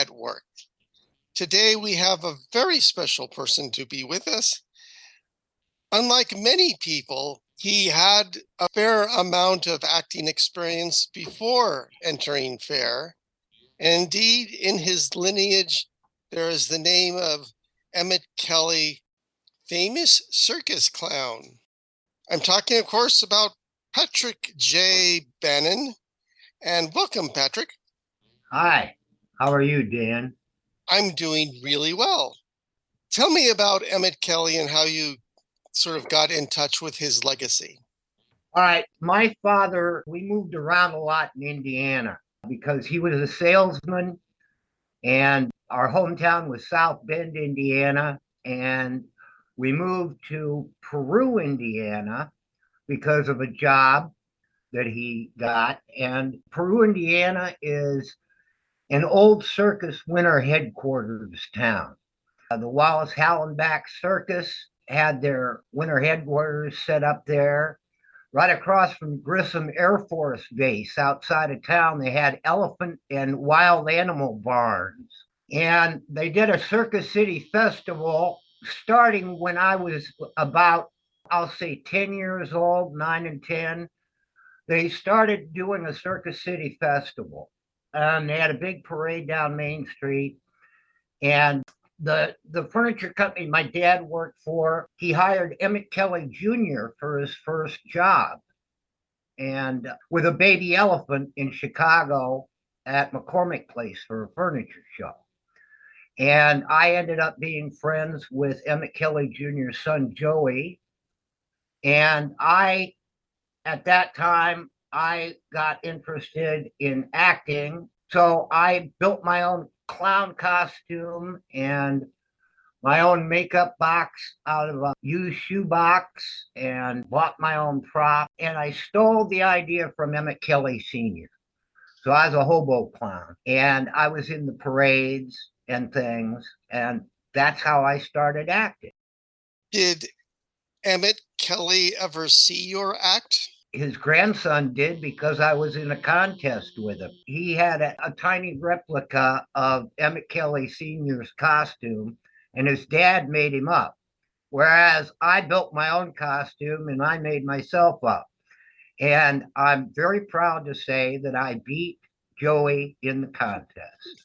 at work. Today, we have a very special person to be with us. Unlike many people, he had a fair amount of acting experience before entering FAIR. And indeed, in his lineage, there is the name of Emmett Kelly, famous circus clown. I'm talking, of course, about Patrick J. Bannon. And welcome, Patrick. Hi, how are you, Dan? I'm doing really well. Tell me about Emmett Kelly and how you sort of got in touch with his legacy. All right, my father, we moved around a lot in Indiana because he was a salesman, and our hometown was South Bend, Indiana, and we moved to Peru, Indiana because of a job that he got. And Peru, Indiana is an old circus winter headquarters town. The Wallace Hallenbach Circus had their winter headquarters set up there. Right across from Grissom Air Force Base outside of town, they had elephant and wild animal barns. And they did a Circus City festival starting when I was about, I'll say, 10 years old, 9 and 10. They started doing a Circus City festival. And they had a big parade down Main Street. And the furniture company my dad worked for, he hired Emmett Kelly Jr. for his first job, and with a baby elephant in Chicago at McCormick Place for a furniture show. And I ended up being friends with Emmett Kelly Jr.'s son Joey. And at that time, I got interested in acting. So I built my own clown costume and my own makeup box out of a used shoebox and bought my own prop. And I stole the idea from Emmett Kelly Sr. So I was a hobo clown and I was in the parades and things. And that's how I started acting. Did Emmett Kelly ever see your act? His grandson did because I was in a contest with him. He had a tiny replica of Emmett Kelly Sr.'s costume, and his dad made him up. Whereas I built my own costume and I made myself up. And I'm very proud to say that I beat Joey in the contest.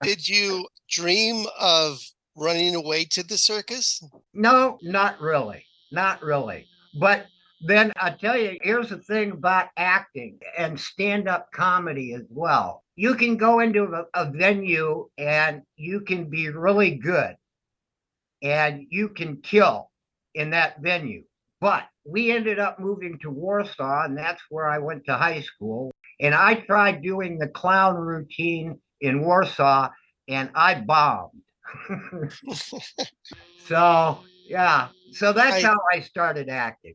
Did you dream of running away to the circus? No, not really. Not really. But then I tell you, here's the thing about acting and stand up comedy as well. You can go into a venue and you can be really good and you can kill in that venue. But we ended up moving to Warsaw, and that's where I went to high school. And I tried doing the clown routine in Warsaw, and I bombed. So, yeah. So that's how I started acting.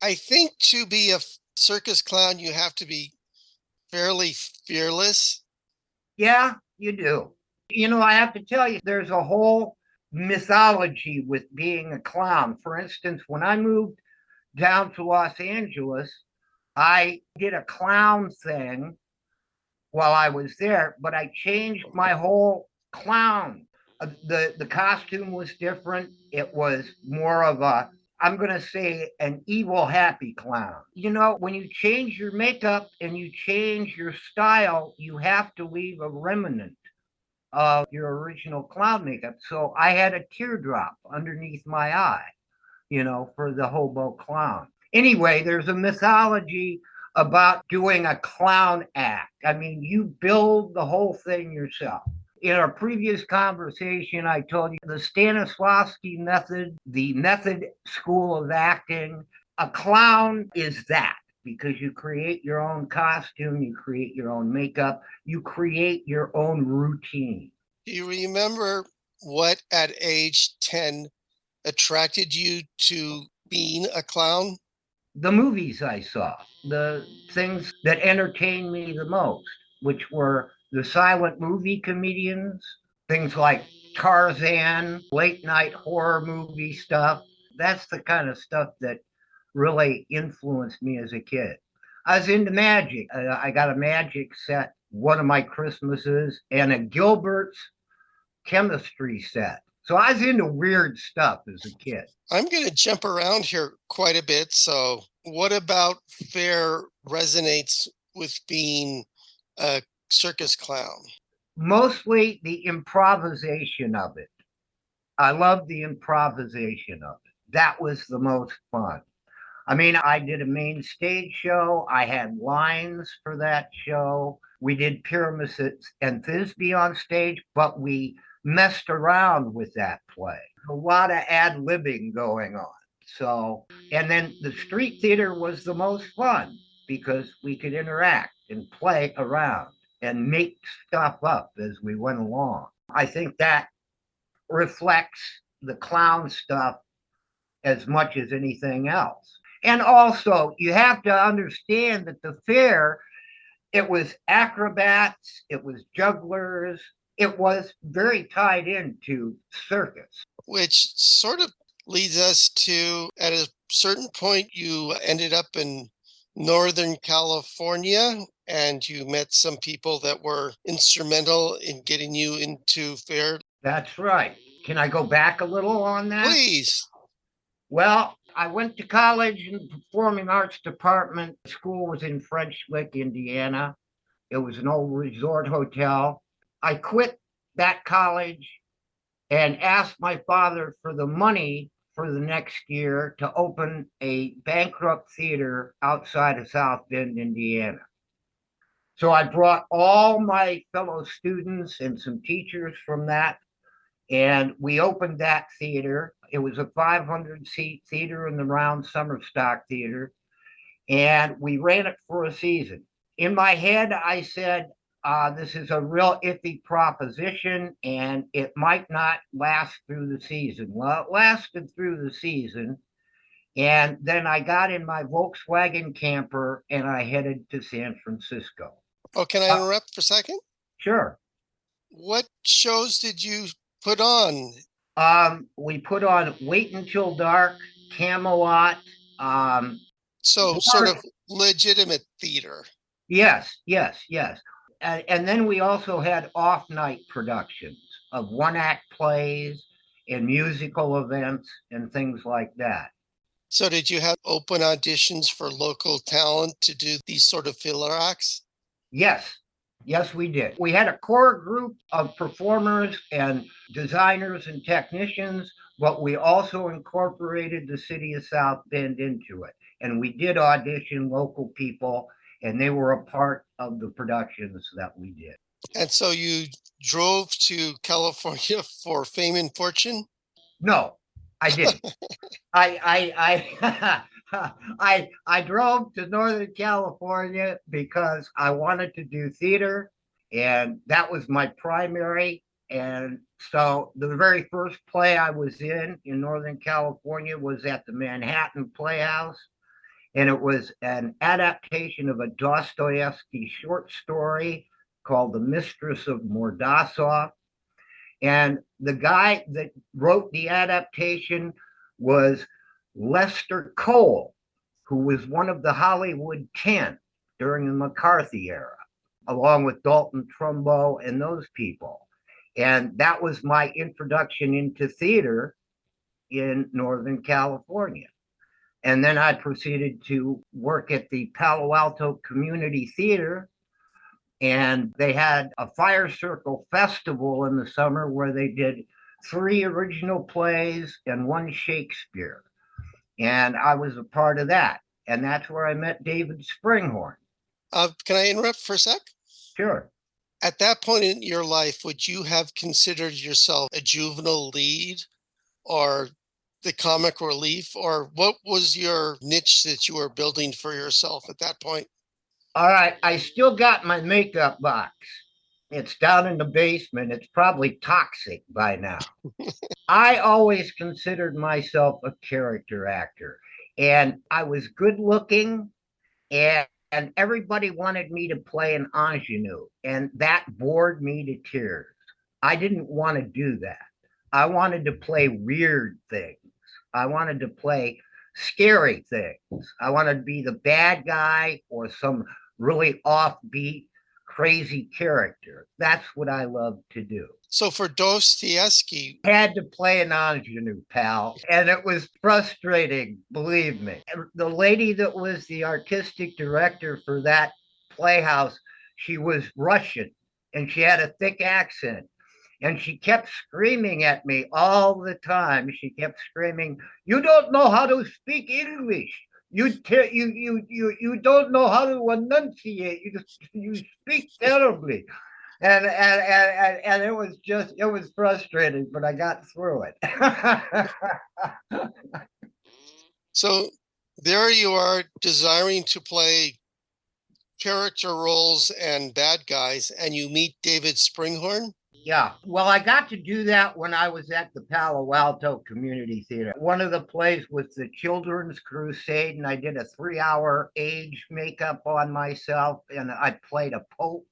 I think to be a circus clown, you have to be fairly fearless. Yeah, you do. You know, I have to tell you, there's a whole mythology with being a clown. For instance, when I moved down to Los Angeles, I did a clown thing while I was there, but I changed my whole clown. The costume was different. It was more of a, I'm going to say, an evil happy clown. You know, when you change your makeup and you change your style, you have to leave a remnant of your original clown makeup. So I had a teardrop underneath my eye, you know, for the hobo clown. Anyway, there's a mythology about doing a clown act. I mean, you build the whole thing yourself. In our previous conversation, I told you the Stanislavski method, the method school of acting. A clown is that because you create your own costume, you create your own makeup, you create your own routine. Do you remember what at age 10 attracted you to being a clown? The movies I saw, the things that entertained me the most, which were the silent movie comedians, things like Tarzan, late night horror movie stuff. That's the kind of stuff that really influenced me as a kid. I was into magic. I got a magic set one of my Christmases, and a Gilbert's chemistry set. So I was into weird stuff as a kid. I'm going to jump around here quite a bit. So, what about fair resonates with being a circus clown? Mostly the improvisation of it. I love the improvisation of it. That was the most fun. I mean, I did a main stage show. I had lines for that show. We did Pyramids and Thisbe on stage, but we messed around with that play. A lot of ad-libbing going on. So, and then the street theater was the most fun because we could interact and play around and make stuff up as we went along. I think that reflects the clown stuff as much as anything else. And also, you have to understand that the fair, it was acrobats, it was jugglers, it was very tied into circus. Which sort of leads us to at a certain point, you ended up in Northern California and you met some people that were instrumental in getting you into fair. That's right. Can I go back a little on that? Please. Well, I went to college in the performing arts department. School was in French Lick, Indiana. It was an old resort hotel. I quit that college and asked my father for the money for the next year to open a bankrupt theater outside of South Bend, Indiana. So I brought all my fellow students and some teachers from that, and we opened that theater. It was a 500-seat theater in the round summer stock theater, and we ran it for a season. In my head, I said, this is a real iffy proposition and it might not last through the season. Well, it lasted through the season. And then I got in my Volkswagen camper and I headed to San Francisco. Oh, can I interrupt for a second? Sure. What shows did you put on? We put on Wait Until Dark, Camelot. So sort of legitimate theater. Yes, yes, yes. And then we also had off night productions of one act plays and musical events and things like that. So did you have open auditions for local talent to do these sort of filler acts? Yes, yes, we did. We had a core group of performers and designers and technicians, but we also incorporated the city of South Bend into it. And we did audition local people, and they were a part of the productions that we did. And so you drove to California for fame and fortune? No, I didn't. I drove to Northern California because I wanted to do theater, and that was my primary. And so the very first play I was in Northern California was at the Manhattan Playhouse, and it was an adaptation of a Dostoevsky short story called The Mistress of Mordassov. And the guy that wrote the adaptation was Lester Cole, who was one of the Hollywood 10 during the McCarthy era, along with Dalton Trumbo and those people. And that was my introduction into theater in Northern California. And then I proceeded to work at the Palo Alto Community Theater, and they had a fire circle festival in the summer where they did 3 original plays and 1 Shakespeare. And I was a part of that. And that's where I met David Springhorn. Can I interrupt for a sec? Sure. At that point in your life, would you have considered yourself a juvenile lead or the comic relief, or what was your niche that you were building for yourself at that point? All right. I still got my makeup box. It's down in the basement. It's probably toxic by now. I always considered myself a character actor, and I was good looking, and everybody wanted me to play an ingenue, and that bored me to tears. I didn't want to do that. I wanted to play weird things. I wanted to play scary things. I wanted to be the bad guy or some really offbeat, crazy character. That's what I love to do. So for Dostoevsky, Had to play an ingenue, pal. And it was frustrating, believe me. The lady that was the artistic director for that playhouse, she was Russian and she had a thick accent. And she kept screaming at me all the time. She kept screaming, "You don't know how to speak English. You don't know how to enunciate. You speak terribly." And it was frustrating, but I got through it. so there you are desiring to play character roles and bad guys, and you meet David Springhorn. Yeah. Well, I got to do that when I was at the Palo Alto Community Theater. One of the plays was the Children's Crusade, and I did a 3-hour age makeup on myself, and I played a pope.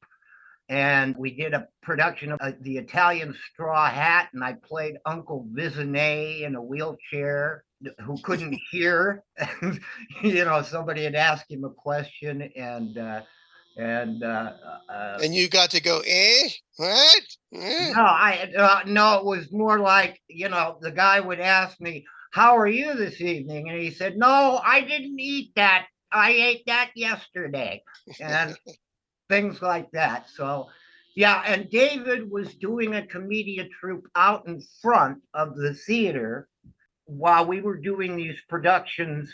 And we did a production of the Italian Straw Hat, and I played Uncle Visinay in a wheelchair who couldn't hear. Somebody had asked him a question, and And you got to go, what? no, it was more like, the guy would ask me, "How are you this evening?" And he said, "No, I didn't eat that. I ate that yesterday." And things like that. So, yeah, and David was doing a comedian troupe out in front of the theater while we were doing these productions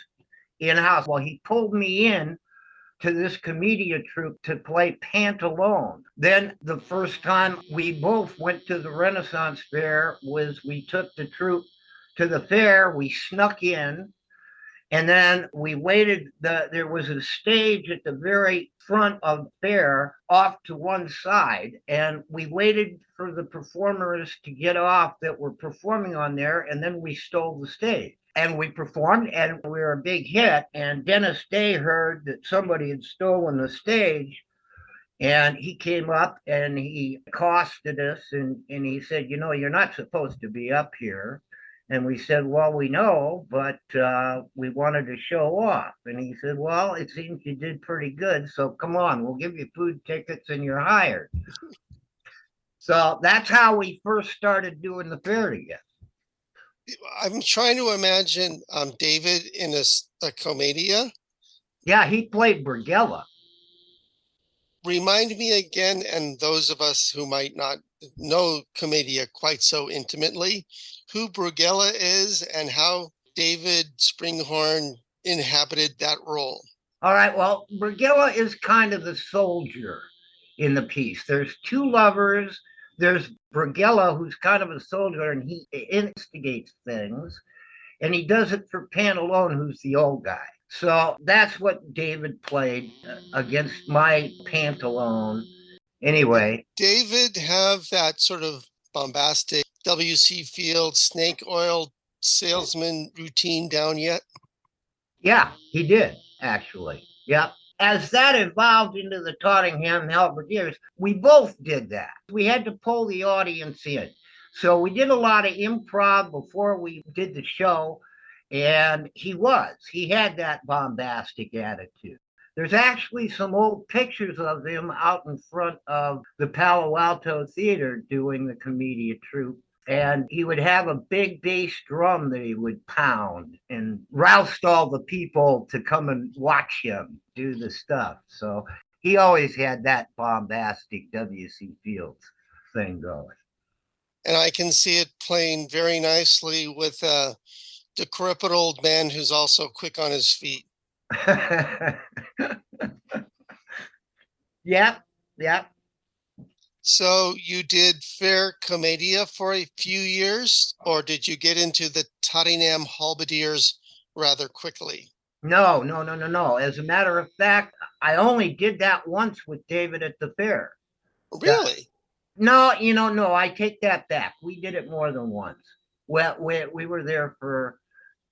in house. Well, he pulled me in to this comedian troupe to play Pantalone. Then the first time we both went to the Renaissance Fair was we took the troupe to the fair. We snuck in, and then we waited. There was a stage at the very front of the fair off to one side, and we waited for the performers to get off that were performing on there, and then we stole the stage. And we performed, and we were a big hit. And Dennis Day heard that somebody had stolen the stage, and he came up and he accosted us, and he said, "You're not supposed to be up here." And we said, "Well, we know, but we wanted to show off." And he said, "Well, it seems you did pretty good. So come on, we'll give you food tickets and you're hired." So that's how we first started doing the fair together. I'm trying to imagine David in a commedia. Yeah, he played Brigella. Remind me again, and those of us who might not know commedia quite so intimately, who Brugella is and how David Springhorn inhabited that role. All right, well, Brigilla is kind of the soldier in the piece. There's two lovers. There's Brigilla, who's kind of a soldier, and he instigates things. And he does it for Pantalone, who's the old guy. So that's what David played against my Pantalone. Anyway. Did David have that sort of bombastic W.C. Fields snake oil salesman routine down yet? Yeah, he did, actually. Yep. As that evolved into the Tottenham Halberdiers, we both did that. We had to pull the audience in. So we did a lot of improv before we did the show, and he had that bombastic attitude. There's actually some old pictures of him out in front of the Palo Alto Theater doing the comedian troupe. And he would have a big bass drum that he would pound and roused all the people to come and watch him do the stuff. So he always had that bombastic W.C. Fields thing going. And I can see it playing very nicely with a decrepit old man who's also quick on his feet. Yep, yep. So you did fair commedia for a few years, or did you get into the Tottenham Halberdiers rather quickly? No. As a matter of fact, I only did that once with David at the fair. Really? No, no, I take that back. We did it more than once. Well, we were there for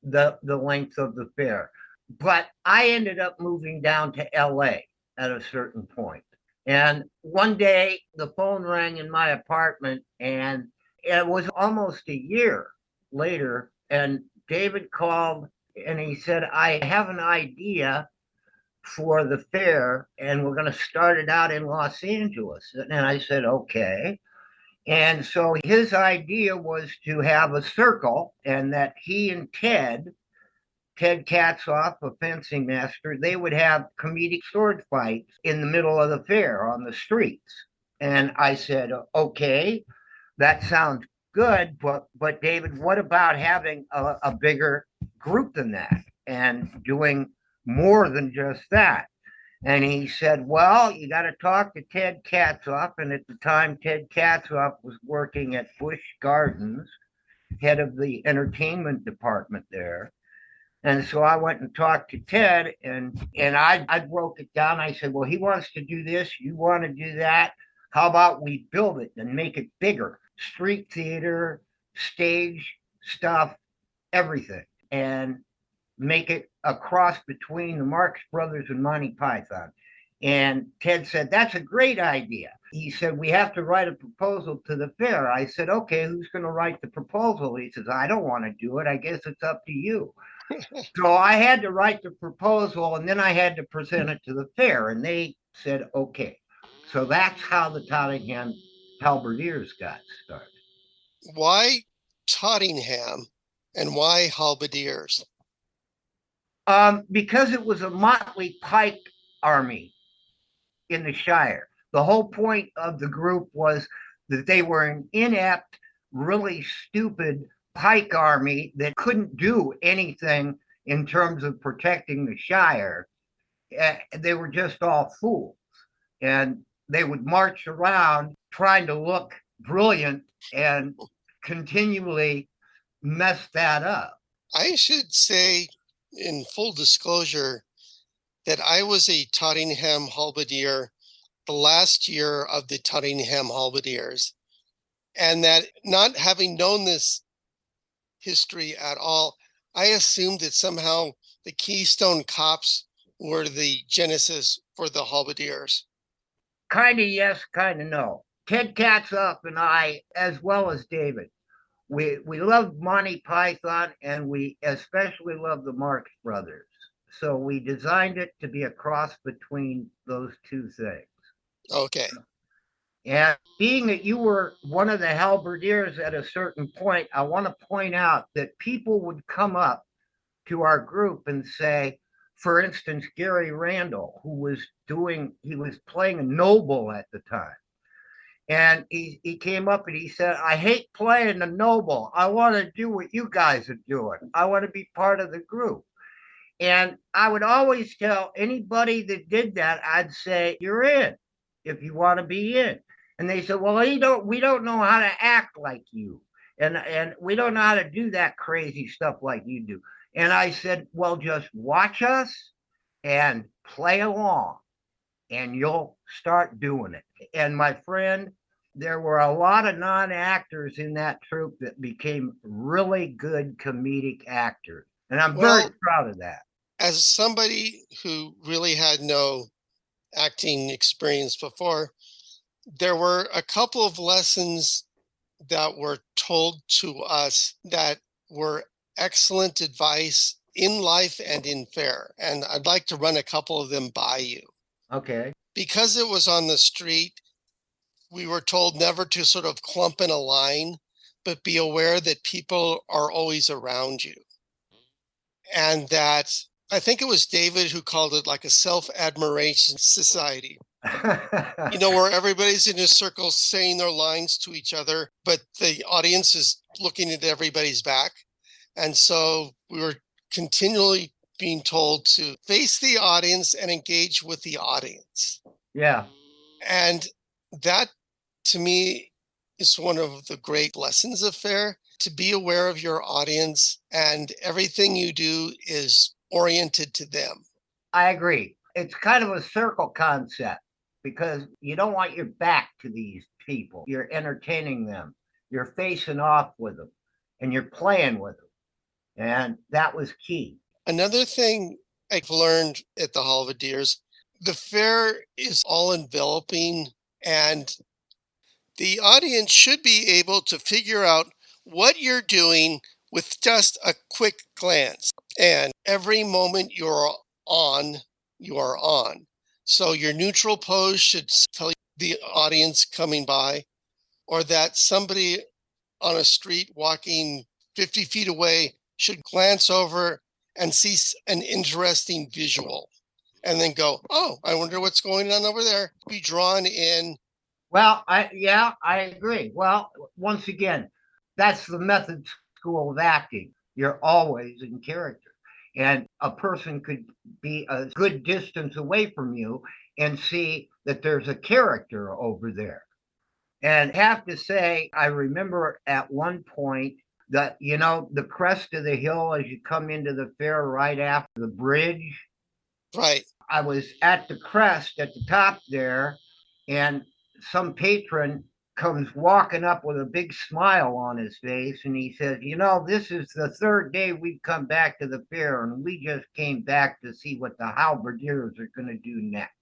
the length of the fair. But I ended up moving down to LA at a certain point. And one day the phone rang in my apartment, and it was almost a year later. And David called and he said, "I have an idea for the fair, and we're going to start it out in Los Angeles. And I said, okay. And so his idea was to have a circle, and that he and Ted Katzoff, a fencing master, they would have comedic sword fights in the middle of the fair on the streets. And I said, okay, that sounds good, but David, what about having a bigger group than that and doing more than just that? And he said, well, you got to talk to Ted Katzoff. And at the time, Ted Katzoff was working at Busch Gardens, head of the entertainment department there. And so I went and talked to Ted, and I broke it down. I said, well, he wants to do this. You want to do that. How about we build it and make it bigger? Street theater, stage stuff, everything. And make it a cross between the Marx Brothers and Monty Python. And Ted said, that's a great idea. He said, we have to write a proposal to the fair. I said, okay, who's going to write the proposal? He says, I don't want to do it. I guess it's up to you. So I had to write the proposal, and then I had to present it to the fair, and they said, okay. So that's how the Tottenham Halberdiers got started. Why Tottenham and why halberdiers? Because it was a motley pike army in the Shire. The whole point of the group was that they were an inept, really stupid pike army that couldn't do anything in terms of protecting the Shire. They were just all fools. And they would march around trying to look brilliant and continually mess that up. I should say, in full disclosure, that I was a Tottenham halberdier the last year of the Tottenham halberdiers, and that not having known this history at all, I assumed that somehow the Keystone Cops were the genesis for the halberdiers. Kind of yes, kind of no. Ted Katzoff and I, as well as David, we love Monty Python, and we especially love the Marx Brothers. So we designed it to be a cross between those two things. Okay. And being that you were one of the halberdiers at a certain point, I want to point out that people would come up to our group and say, for instance, Gary Randall, he was playing a noble at the time. And he came up and he said, I hate playing the noble. I want to do what you guys are doing. I want to be part of the group. And I would always tell anybody that did that, I'd say, you're in if you want to be in. And they said, well, we don't know how to act like you. And we don't know how to do that crazy stuff like you do. And I said, well, just watch us and play along, and you'll start doing it. And my friend, there were a lot of non-actors in that troupe that became really good comedic actors. And I'm very proud of that. As somebody who really had no acting experience before, there were a couple of lessons that were told to us that were excellent advice in life and in fair. And I'd like to run a couple of them by you. Okay. Because it was on the street, we were told never to sort of clump in a line, but be aware that people are always around you. And that, I think it was David who called it like a self-admiration society. Where everybody's in a circle saying their lines to each other, but the audience is looking at everybody's back. And so we were continually being told to face the audience and engage with the audience. Yeah. And that, to me, is one of the great lessons of fair, to be aware of your audience, and everything you do is oriented to them. I agree. It's kind of a circle concept, because you don't want your back to these people. You're entertaining them. You're facing off with them, and you're playing with them. And that was key. Another thing I've learned at the halberdiers, the fair is all enveloping, and the audience should be able to figure out what you're doing with just a quick glance. And every moment you're on, you are on. So your neutral pose should tell the audience coming by, or that somebody on a street walking 50 feet away should glance over and see an interesting visual and then go, oh, I wonder what's going on over there. Be drawn in. Well, I agree. Well, once again, that's the method school of acting. You're always in character. And a person could be a good distance away from you and see that there's a character over there. And have to say, I remember at one point that, the crest of the hill as you come into the fair right after the bridge. Right. I was at the crest at the top there, and some patron comes walking up with a big smile on his face, and he says, this is the third day we've come back to the fair, and we just came back to see what the halberdiers are going to do next.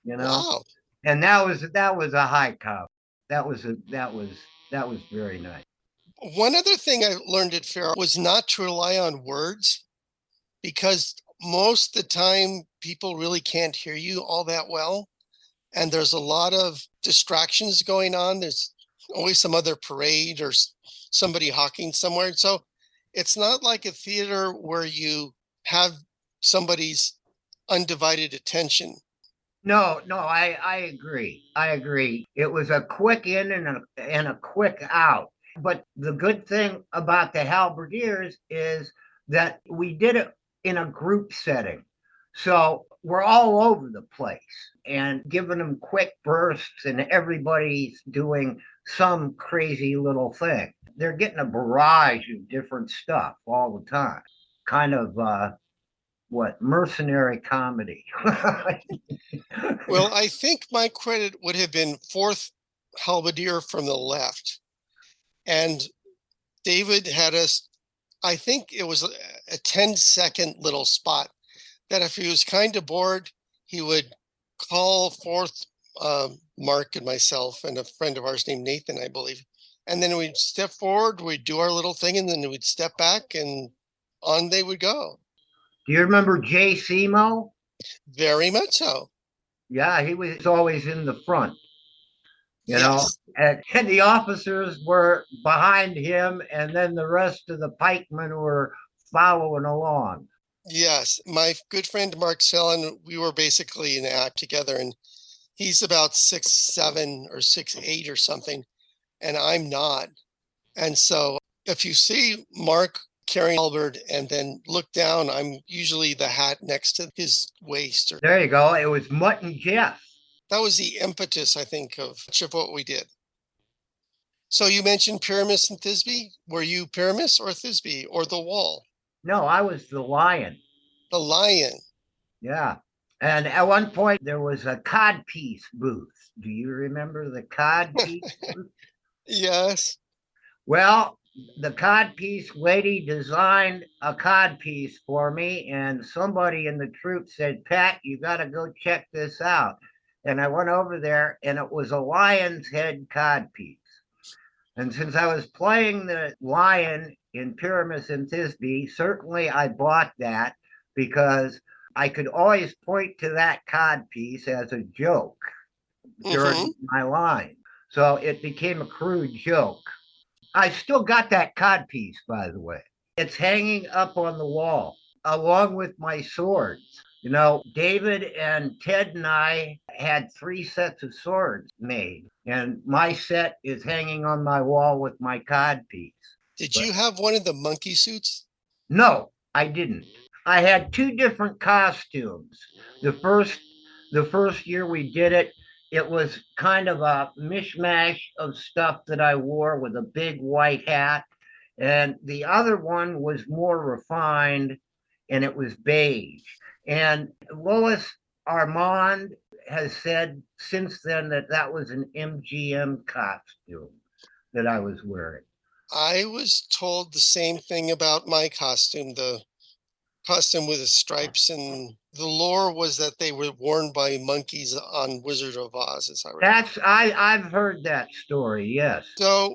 Wow. And that was a high cow. That was very nice. One other thing I learned at fair was not to rely on words, because most of the time people really can't hear you all that well. And there's a lot of distractions going on. There's always some other parade or somebody hawking somewhere. So it's not like a theater where you have somebody's undivided attention. No, I agree. I agree. It was a quick in and a quick out. But the good thing about the halberdiers is that we did it in a group setting. So we're all over the place and giving them quick bursts, and everybody's doing some crazy little thing. They're getting a barrage of different stuff all the time. Kind of mercenary comedy. Well, I think my credit would have been fourth halberdier from the left. And David had us, I think it was a 10-second little spot that if he was kind of bored, he would call forth Mark and myself and a friend of ours named Nathan, I believe. And then we'd step forward, we'd do our little thing, and then we'd step back and on they would go. Do you remember Jay Simo? Very much so. Yeah, he was always in the front, Yes. and the officers were behind him, and then the rest of the pikemen were following along. Yes. My good friend Mark Sellen, we were basically in the act together, and he's about 6'7" or 6'8" or something, and I'm not. And so if you see Mark carrying halberd and then look down, I'm usually the hat next to his waist. There you go. It was Mutt and Jeff. That was the impetus, I think, of much of what we did. So you mentioned Pyramus and Thisbe. Were you Pyramus or Thisbe or the wall? No, I was the lion. The lion. Yeah. And at one point, there was a codpiece booth. Do you remember the codpiece booth? Yes. Well, the codpiece lady designed a codpiece for me, and somebody in the troupe said, Pat, you got to go check this out. And I went over there, and it was a lion's head codpiece. And since I was playing the lion in Pyramus and Thisbe, certainly I bought that because I could always point to that codpiece as a joke during my line. So it became a crude joke. I still got that codpiece, by the way. It's hanging up on the wall along with my swords. David and Ted and I had 3 sets of swords made, and my set is hanging on my wall with my codpiece. Did you have one of the monkey suits? No, I didn't. I had 2 different costumes. The first year we did it, it was kind of a mishmash of stuff that I wore with a big white hat. And the other one was more refined, and it was beige. And Lois Armand has said since then that was an MGM costume that I was wearing. I was told the same thing about my costume, the costume with the stripes, and the lore was that they were worn by monkeys on Wizard of Oz, as I remember. I've heard that story, yes. So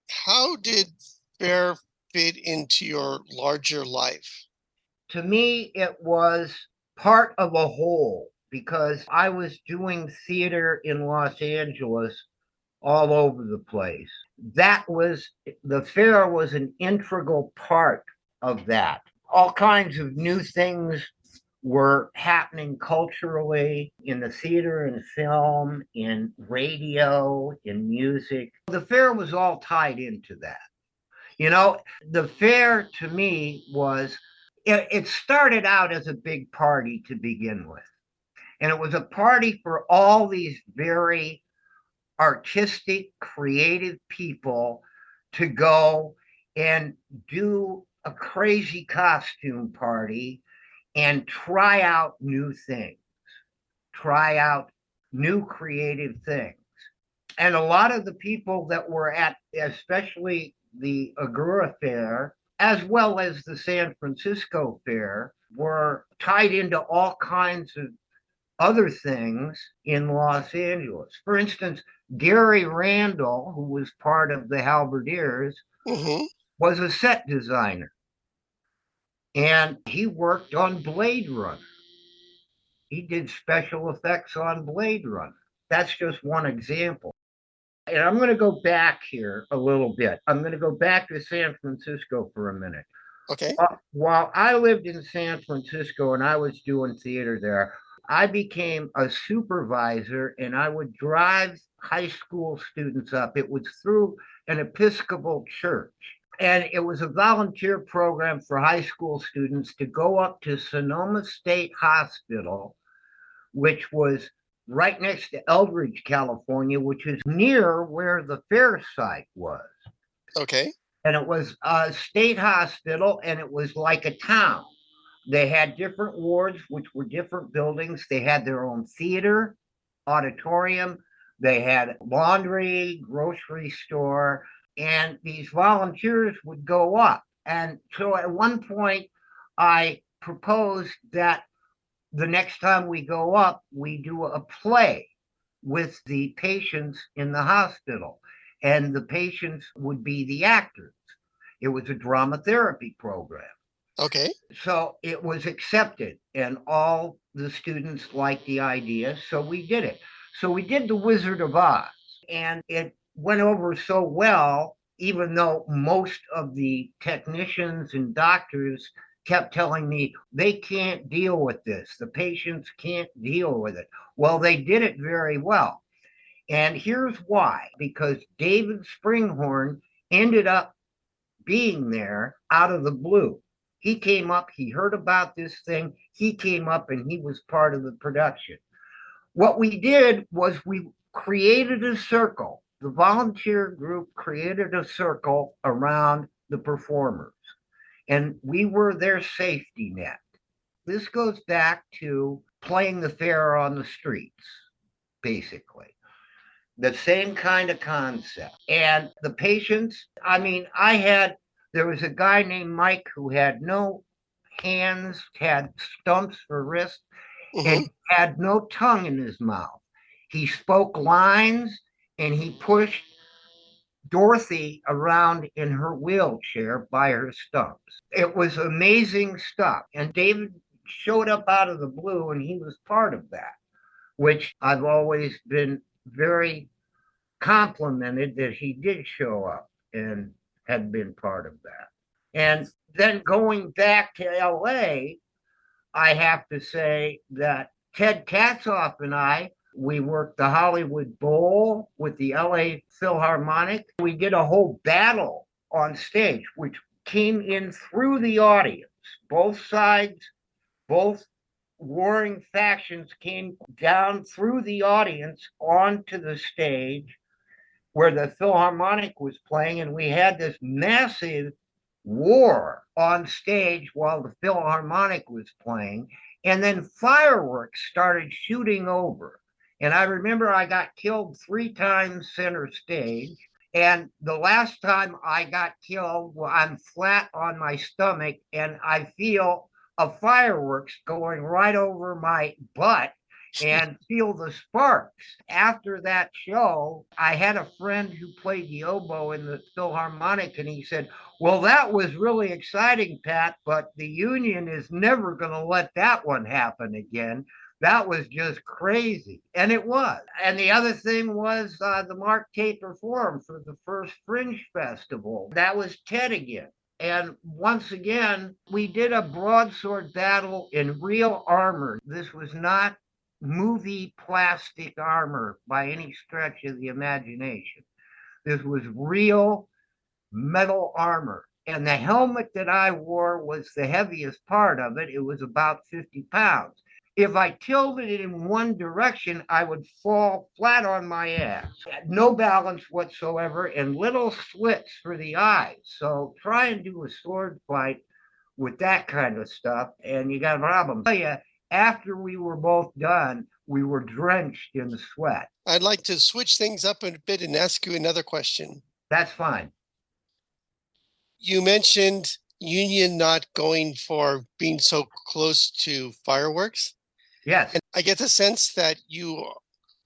how did fair fit into your larger life? To me, it was part of a whole because I was doing theater in Los Angeles all over the place. That was the fair was an integral part of that. All kinds of new things were happening culturally in the theater and film, in radio, in music. The fair was all tied into that. You know, the fair to me was, it started out as a big party to begin with. And it was a party for all these very artistic, creative people to go and do a crazy costume party and try out new things, try out new creative things. And a lot of the people that were at, especially the Agura Fair, as well as the San Francisco Fair, were tied into all kinds of other things in Los Angeles. For instance, Gary Randall, who was part of the Halberdiers, Mm-hmm. was a set designer and he worked on Blade Runner. He did special effects on Blade Runner. That's just one example. And I'm going to go back here a little bit. I'm going to go back to San Francisco for a minute. Okay. While I lived in San Francisco and I was doing theater there, I became a supervisor and I would drive high school students up. It was through an Episcopal church. And it was a volunteer program for high school students to go up to Sonoma State Hospital, which was right next to Eldridge, California, which is near where the fair site was. Okay. And it was a state hospital and it was like a town. They had different wards, which were different buildings. They had their own theater, auditorium, they had laundry, grocery store, and these volunteers would go up. And so at one point, I proposed that the next time we go up, we do a play with the patients in the hospital, and the patients would be the actors. It was a drama therapy program. Okay. So it was accepted, and all the students liked the idea. So we did it. So we did The Wizard of Oz, and it went over so well, even though most of the technicians and doctors kept telling me they can't deal with this. The patients can't deal with it. Well, they did it very well. And here's why, because David Springhorn ended up being there out of the blue. He came up, he heard about this thing, he came up and he was part of the production. What we did was we created a circle. The volunteer group created a circle around the performers, and we were their safety net. This goes back to playing the fair on the streets, basically. The same kind of concept. And the patients, I mean, there was a guy named Mike who had no hands, had stumps for wrists, Mm-hmm. and had no tongue in his mouth. He spoke lines and he pushed Dorothy around in her wheelchair by her stumps. It was amazing stuff. And David showed up out of the blue and he was part of that, which I've always been very complimented that he did show up and had been part of that. And then going back to LA, I have to say that Ted Katzoff and we worked the Hollywood Bowl with the LA Philharmonic. We did a whole battle on stage, which came in through the audience. Both sides, both warring factions came down through the audience onto the stage where the Philharmonic was playing, and we had this massive war on stage while the Philharmonic was playing, and then fireworks started shooting over. And I remember I got killed 3 times center stage. And the last time I got killed, well, I'm flat on my stomach and I feel a fireworks going right over my butt. and feel the sparks. After that show, I had a friend who played the oboe in the Philharmonic, and he said, "Well, that was really exciting, Pat, but the union is never going to let that one happen again. That was just crazy." And it was. And the other thing was the Mark Taper Forum for the first Fringe Festival. That was Ted again. And once again, we did a broadsword battle in real armor. This was not movie plastic armor by any stretch of the imagination. This was real metal armor. And the helmet that I wore was the heaviest part of it. It was about 50 pounds. If I tilted it in one direction, I would fall flat on my ass. No balance whatsoever and little slits for the eyes. So try and do a sword fight with that kind of stuff, and you got a problem. I'll tell you, after we were both done, we were drenched in sweat. I'd like to switch things up a bit and ask you another question. That's fine. You mentioned Union not going for being so close to fireworks. Yes. And I get the sense that you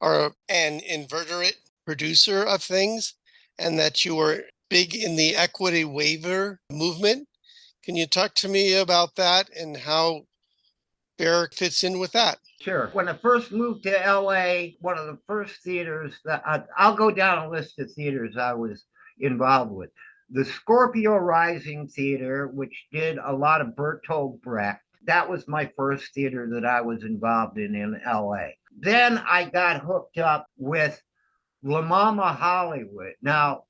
are an inveterate producer of things and that you were big in the equity waiver movement. Can you talk to me about that and how Bear fits in with that? Sure. When I first moved to LA, one of the first theaters that I'll go down a list of theaters I was involved with. The Scorpio Rising Theater, which did a lot of Bertolt Brecht. That was my first theater that I was involved in LA. Then I got hooked up with La Mama Hollywood. Now,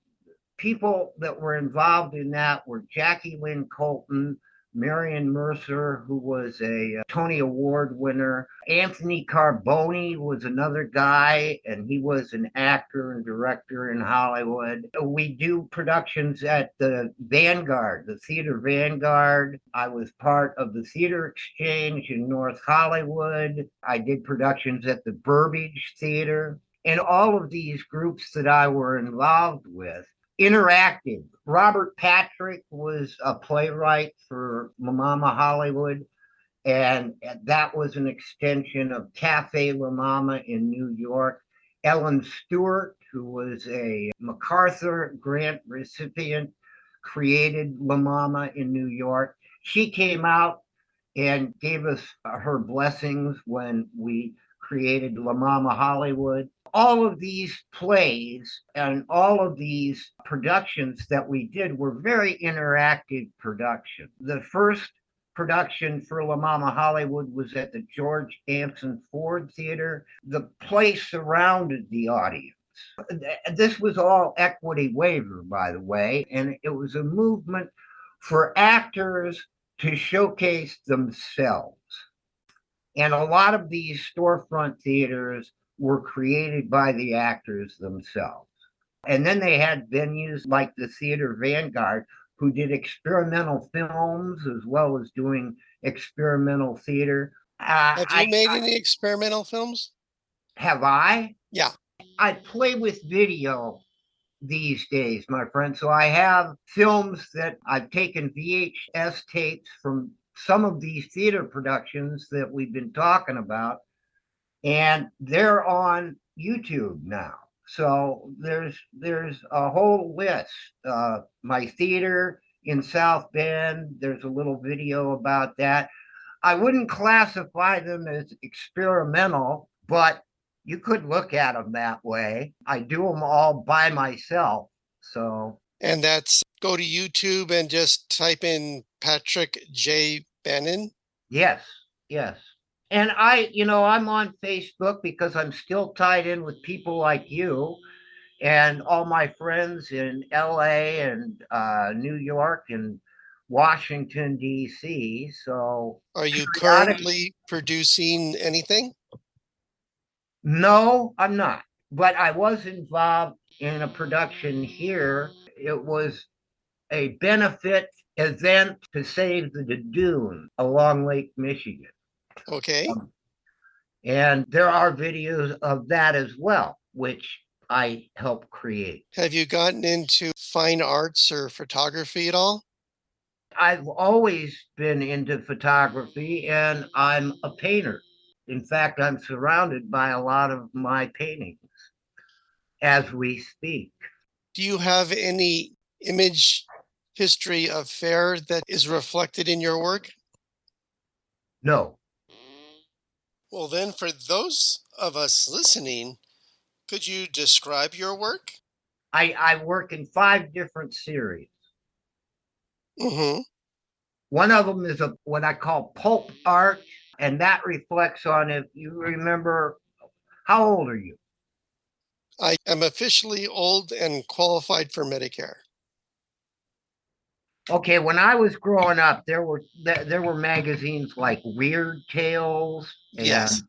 people that were involved in that were Jackie Lynn Colton, Marion Mercer, who was a Tony Award winner. Anthony Carboni was another guy, and he was an actor and director in Hollywood. We do productions at the Vanguard, the Theater Vanguard. I was part of the Theater Exchange in North Hollywood. I did productions at the Burbage Theater. And all of these groups that I were involved with interactive. Robert Patrick was a playwright for La Mama Hollywood, and that was an extension of Cafe La Mama in New York. Ellen Stewart, who was a MacArthur Grant recipient, created La Mama in New York. She came out and gave us her blessings when we created La Mama Hollywood. All of these plays and all of these productions that we did were very interactive productions. The first production for La Mama Hollywood was at the George Anson Ford Theater. The place surrounded the audience. This was all equity waiver, by the way, and it was a movement for actors to showcase themselves. And a lot of these storefront theaters were created by the actors themselves. And then they had venues like the Theater Vanguard, who did experimental films as well as doing experimental theater. Have you made any experimental films? Have I? Yeah. I play with video these days, my friend. So I have films that I've taken VHS tapes from some of these theater productions that we've been talking about, and they're on YouTube now. So there's a whole list. My theater in South Bend, there's a little video about that. I wouldn't classify them as experimental, but you could look at them that way. I do them all by myself. So, and that's go to YouTube and just type in Patrick J. Bannon. Yes, yes. And I'm on Facebook because I'm still tied in with people like you and all my friends in LA and New York and Washington, D.C. So, are you currently producing anything? No, I'm not. But I was involved in a production here. It was a benefit event to save the dune along Lake Michigan. Okay. And there are videos of that as well, which I helped create. Have you gotten into fine arts or photography at all? I've always been into photography and I'm a painter. In fact, I'm surrounded by a lot of my paintings as we speak. Do you have any image history of fair that is reflected in your work? No, Well, then, for those of us listening, could you describe your work? I work in 5 different series. Mm-hmm. One of them is what I call pulp art, and that reflects on, if you remember, how old are you? I am officially old and qualified for Medicare. Okay, when I was growing up, there were magazines like Weird Tales and Yes.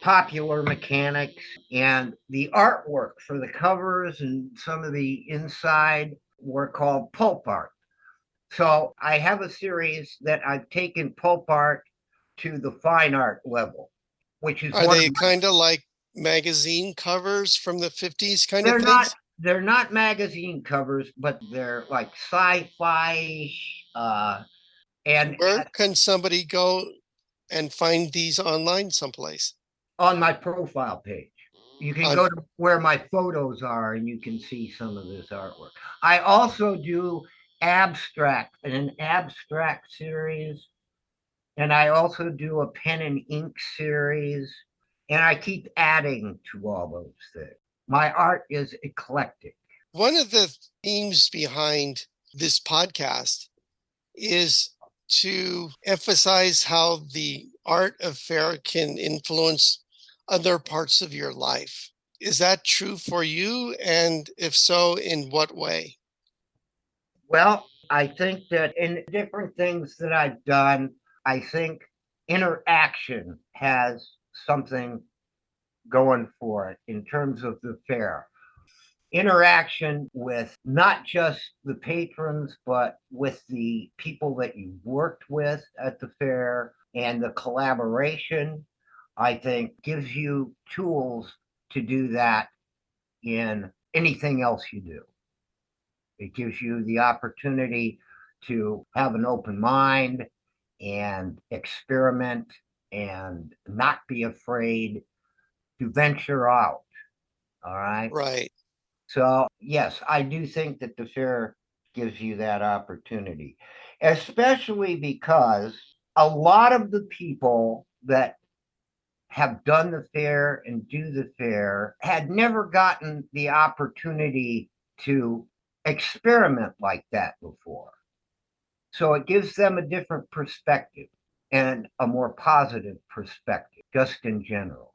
Popular Mechanics, and the artwork for the covers and some of the inside were called pulp art. So I have a series that I've taken pulp art to the fine art level, which is Are one of they my, kind of like magazine covers from the 50s kind of they're not things? they're not magazine covers, but they're like sci-fi and Where can somebody go and find these online someplace? on my profile page. You can On go to where my photos are and you can see some of this artwork. I also do an abstract series, and I also do a pen and ink series, and I keep adding to all those things. My art is eclectic. one of the themes behind this podcast is to emphasize how the art of fair can influence other parts of your life. Is that true for you? And if so, in what way? Well, I think that in different things that I've done, I think interaction has something going for it in terms of the fair. Interaction with not just the patrons, but with the people that you worked with at the fair, and the collaboration, I think, gives you tools to do that in anything else you do. It gives you the opportunity to have an open mind and experiment and not be afraid to venture out. All right. Right. So, yes, I do think that the fair gives you that opportunity, especially because a lot of the people that have done the fair and do the fair had never gotten the opportunity to experiment like that before. So it gives them a different perspective and a more positive perspective, just in general.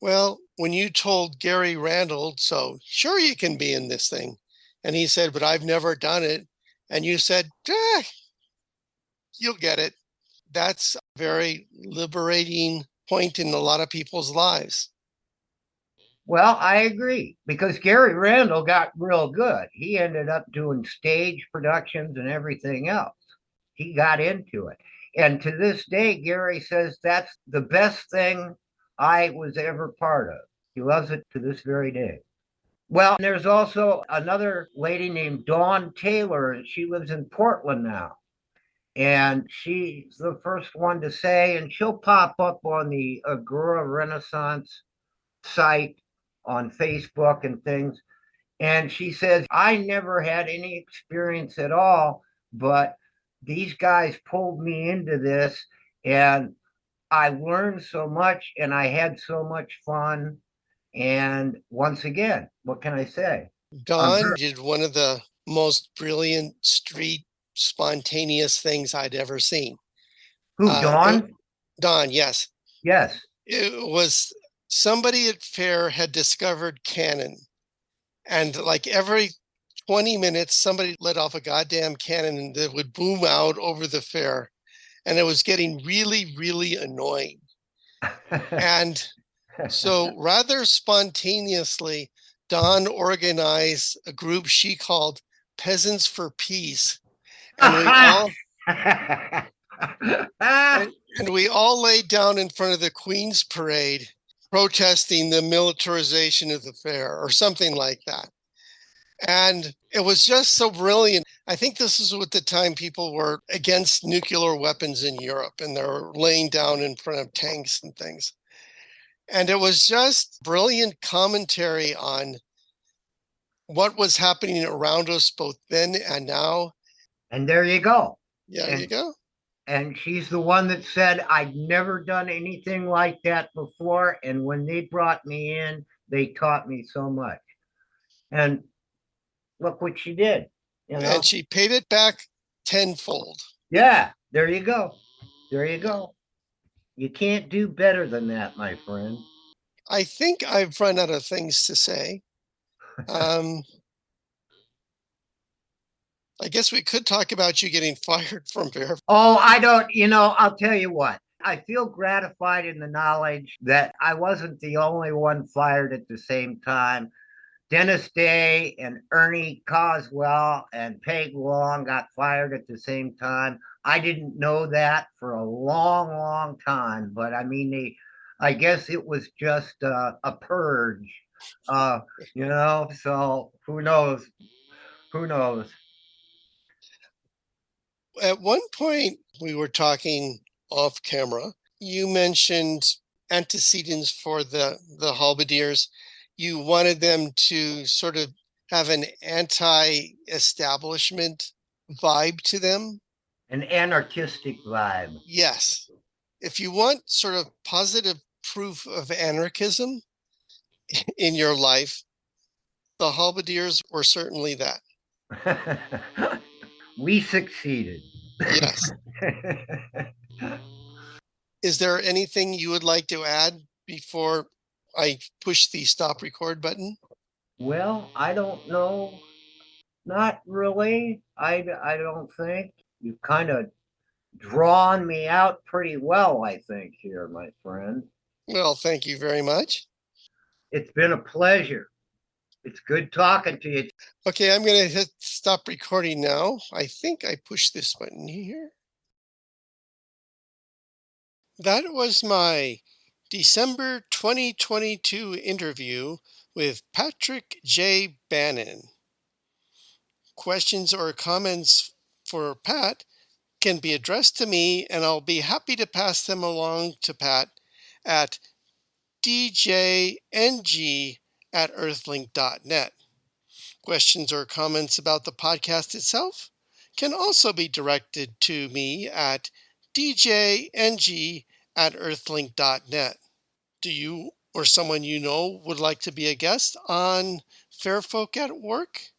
Well, when you told Gary Randall, so sure you can be in this thing, and he said, but I've never done it. And you said, you'll get it. That's a very liberating point in a lot of people's lives. Well, I agree because Gary Randall got real good. He ended up doing stage productions and everything else. He got into it. And to this day, Gary says that's the best thing I was ever part of. He loves it to this very day. Well, there's also another lady named Dawn Taylor, and she lives in Portland now. And she's the first one to say, and she'll pop up on the Agora Renaissance site on Facebook and things. And she says, I never had any experience at all, but these guys pulled me into this, and I learned so much and I had so much fun. And once again, what can I say? Don did one of the most brilliant street spontaneous things I'd ever seen. Who, Uh, it, Dawn? Don, yes, Yes. it was somebody at fair had discovered cannon, and like every 20 minutes, somebody let off a goddamn cannon that would boom out over the fair, and it was getting really, really annoying. And so rather spontaneously, Dawn organized a group she called Peasants for Peace. And we all and we all laid down in front of the Queen's Parade protesting the militarization of the fair or something like that. And it was just so brilliant. I think this is at the time people were against nuclear weapons in Europe and they were laying down in front of tanks and things. And it was just brilliant commentary on what was happening around us both then and now. And there you go. Yeah, there you And go. and she's the one that said, I'd never done anything like that before. And when they brought me in, they taught me so much. And look what she did, you know? And she paid it back tenfold. Yeah, there you go. There you go. You can't do better than that, my friend. I think I've run out of things to say. Um, I guess we could talk about you getting fired from Bear. Oh, I don't, I'll tell you what. I feel gratified in the knowledge that I wasn't the only one fired at the same time. Dennis Day and Ernie Coswell and Peg Long got fired at the same time. I didn't know that for a long, long time, but I mean, I guess it was just a purge, so who knows? Who knows? At one point, we were talking off camera. You mentioned antecedents for the halberdiers. You wanted them to sort of have an anti-establishment vibe to them. An anarchistic vibe. Yes. If you want sort of positive proof of anarchism in your life, the halberdiers were certainly that. We succeeded. Yes. Is there anything you would like to add before I push the stop record button? Well, I don't know. Not really. I don't think. You've kind of drawn me out pretty well, I think, here, my friend. Well, thank you very much. It's been a pleasure. It's good talking to you. Okay, I'm going to hit stop recording now. I think I pushed this button here. That was my December 2022 interview with Patrick J. Bannon. Questions or comments for Pat can be addressed to me, and I'll be happy to pass them along to Pat at djng@earthlink.net. Questions or comments about the podcast itself can also be directed to me at djng@earthlink.net. Do you or someone you know would like to be a guest on Fair Folk at Work?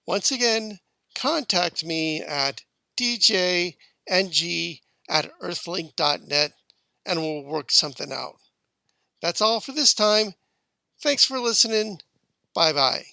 Once again, contact me at djng@earthlink.net and we'll work something out. That's all for this time. Thanks for listening. Bye bye.